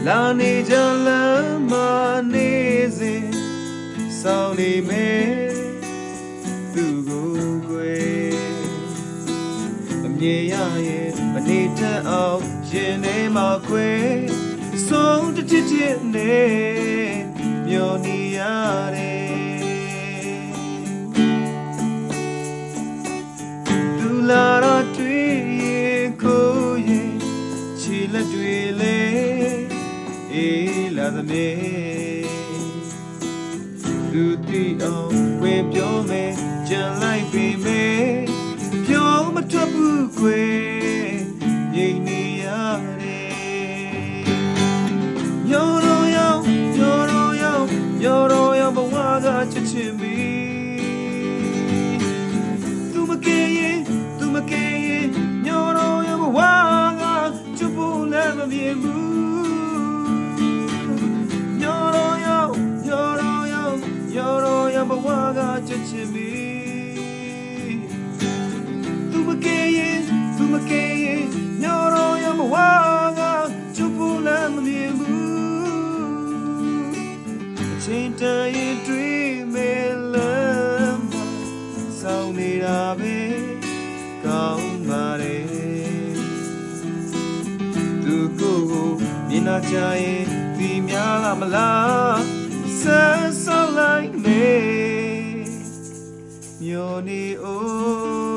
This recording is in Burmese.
လာနေကြလမ်းမနေစဉ်ဆောင်နေမယ်သူကိုကွယ်အမြင်ရရင်မနေတတ်အောင်ရင်ထဲမှာခွဲဆုံးတစ်ချစ်နဲ့မျောနေရတယ်သူလာတော့တွေ့ရင်ကိုရင်ခြေလက်တွေလေအေးလာသမေသူတီအောင်ဝင်ပြောမယ်ကြံလိုက်ပြီမယ်ပြောမထွက်ဘူးကွယ်ငြိမ်နေရတယ်ညောတော့ရောက်ညောတော့ရောက်ညောတော့ရောက်ဘဝကချစ်ချင်ပြီသူမကယ်ရင်ညောတော့ရောက်ဘဝကချစ်ဖို့လည်းမမြင်ဘူးဘဝကချစ်ချင်ပြီသူမကယ်ရင်ညောတော့ရဘဝကချစ်ဖို့လည်းမမြင်ဘူးအချိန်တန်ရင်တွေ့မယ်လားဆောင်းနေတာပဲကောင်းပါတယ်သူကိုမြင်လာကြရင်ဒီများလားမလားဆက်ဆောက်လိုက်မယ်မျောနေအိုး